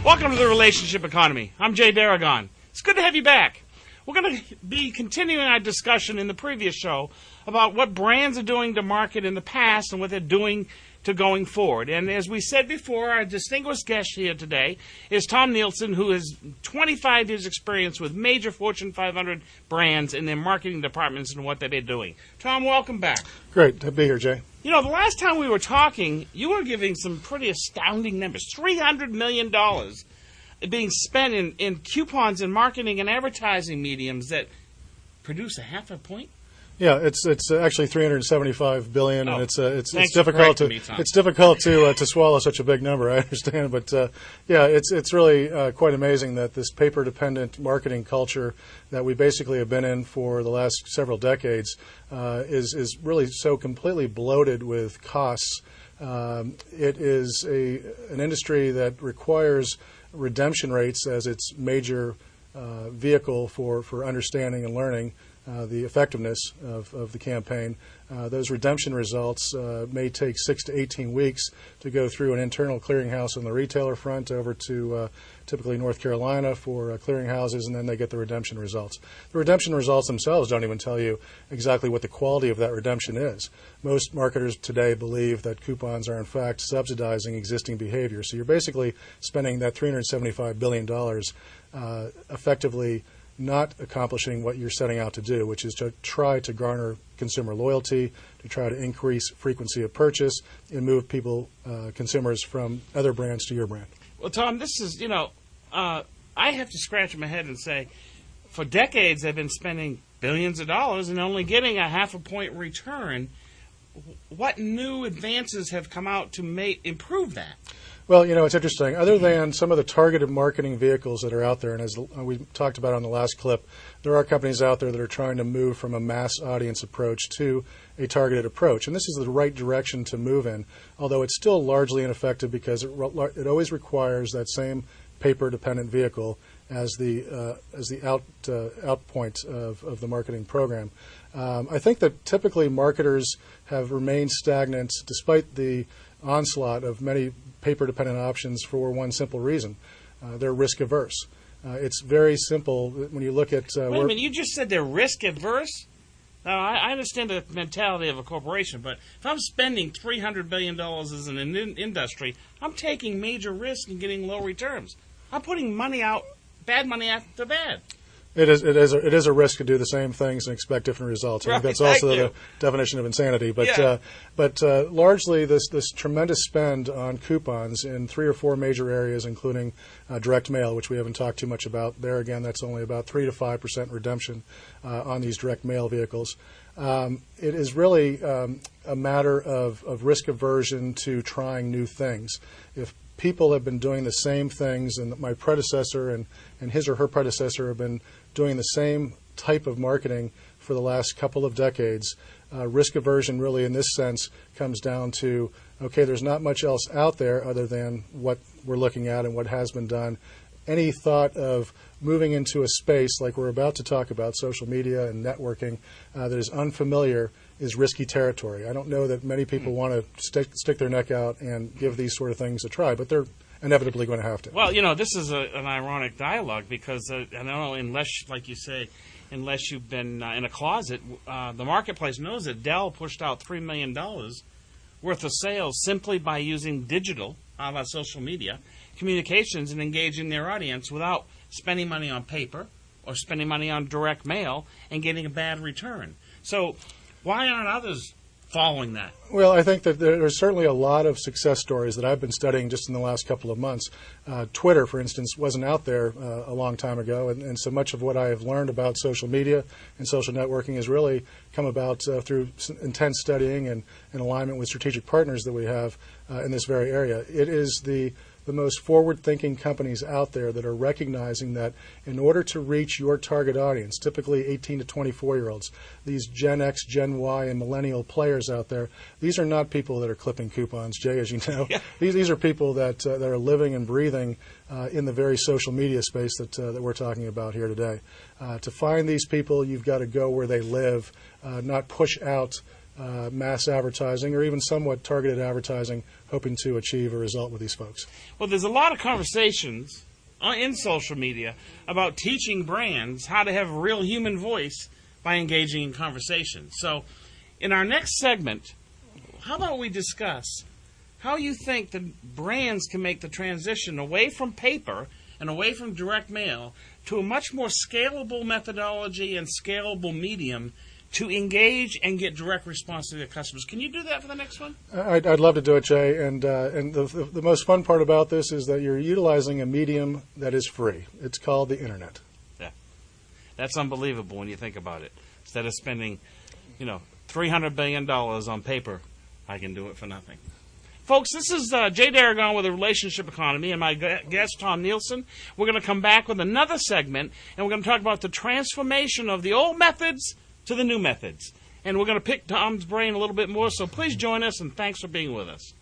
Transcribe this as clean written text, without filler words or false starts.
Welcome to the Relationship Economy. I'm Jay Deragon. It's good to have you back. We're going to be continuing our discussion in the previous show about what brands are doing to market in the past and what they're doing to going forward. And as we said before, our distinguished guest here today is Tom Nilsen, who has 25 years experience with major Fortune 500 brands in their marketing departments and what they've been doing. Tom, welcome back. Great to be here, Jay. You know, the last time we were talking, you were giving some pretty astounding numbers. $300 million being spent in coupons and marketing and advertising mediums that produce a half a point? Yeah, it's actually $375 billion, and it's difficult to swallow such a big number. I understand, but yeah, it's really quite amazing that this paper-dependent marketing culture that we basically have been in for the last several decades is really so completely bloated with costs. It is an industry that requires redemption rates as its major vehicle for understanding and learning the effectiveness of the campaign. Those redemption results may take 6 to 18 weeks to go through an internal clearinghouse on the retailer front over to typically North Carolina for clearinghouses, and then they get the redemption results. The redemption results themselves don't even tell you exactly what the quality of that redemption is. Most marketers today believe that coupons are in fact subsidizing existing behavior. So you're basically spending that $375 billion effectively not accomplishing what you're setting out to do, which is to try to garner consumer loyalty, to try to increase frequency of purchase, and move consumers from other brands to your brand. Well, Tom, this is, I have to scratch my head and say, for decades they've been spending billions of dollars and only getting a half a point return. What new advances have come out to improve that? Well, it's interesting. Other than some of the targeted marketing vehicles that are out there, and as we talked about on the last clip, there are companies out there that are trying to move from a mass audience approach to a targeted approach. And this is the right direction to move in, although it's still largely ineffective because it always requires that same paper-dependent vehicle as the out point of the marketing program. I think that typically marketers have remained stagnant despite the onslaught of many paper-dependent options for one simple reason. They're risk-averse. It's very simple when you look at... Wait a minute, you just said they're risk-averse? Now, I understand the mentality of a corporation, but if I'm spending $300 billion as an industry, I'm taking major risk and getting low returns. I'm putting money out, bad money after bad. It is a risk to do the same things and expect different results. I think that's also the definition of insanity. But largely, this tremendous spend on coupons in 3 or 4 major areas, including direct mail, which we haven't talked too much about. There again, that's only about 3 to 5% redemption on these direct mail vehicles. It is really a matter of risk aversion to trying new things. If people have been doing the same things, and my predecessor and his or her predecessor have been doing the same type of marketing for the last couple of decades, risk aversion really in this sense comes down to, okay, there's not much else out there other than what we're looking at and what has been done. Any thought of moving into a space like we're about to talk about, social media and networking, that is unfamiliar is risky territory. I don't know that many people want to stick their neck out and give these sort of things a try, but they're inevitably going to have to. Well, this is an ironic dialogue because, I don't know, unless, like you say, unless you've been in a closet, the marketplace knows that Dell pushed out $3 million worth of sales simply by using digital, social media, communications and engaging their audience without spending money on paper or spending money on direct mail and getting a bad return. So why aren't others following that? Well, I think that there's certainly a lot of success stories that I've been studying just in the last couple of months. Twitter, for instance, wasn't out there a long time ago, and so much of what I have learned about social media and social networking has really come about through intense studying and in alignment with strategic partners that we have in this very area. It is the most forward-thinking companies out there that are recognizing that in order to reach your target audience, typically 18 to 24-year-olds, these Gen X, Gen Y, and millennial players out there, these are not people that are clipping coupons, Jay, as you know. Yeah. These are people that are living and breathing in the very social media space that we're talking about here today. To find these people, you've got to go where they live, not push out mass advertising or even somewhat targeted advertising, hoping to achieve a result with these folks. Well, there's a lot of conversations in social media about teaching brands how to have a real human voice by engaging in conversation. So in our next segment, how about we discuss how you think the brands can make the transition away from paper and away from direct mail to a much more scalable methodology and scalable medium to engage and get direct response to their customers. Can you do that for the next one? I'd love to do it, Jay. And the most fun part about this is that you're utilizing a medium that is free. It's called the Internet. Yeah, that's unbelievable when you think about it. Instead of spending, $300 billion on paper, I can do it for nothing. Folks, this is Jay Deragon with the Relationship Economy and my guest, Tom Nilsen. We're going to come back with another segment, and we're going to talk about the transformation of the old methods to the new methods. And we're going to pick Tom's brain a little bit more, so please join us, and thanks for being with us.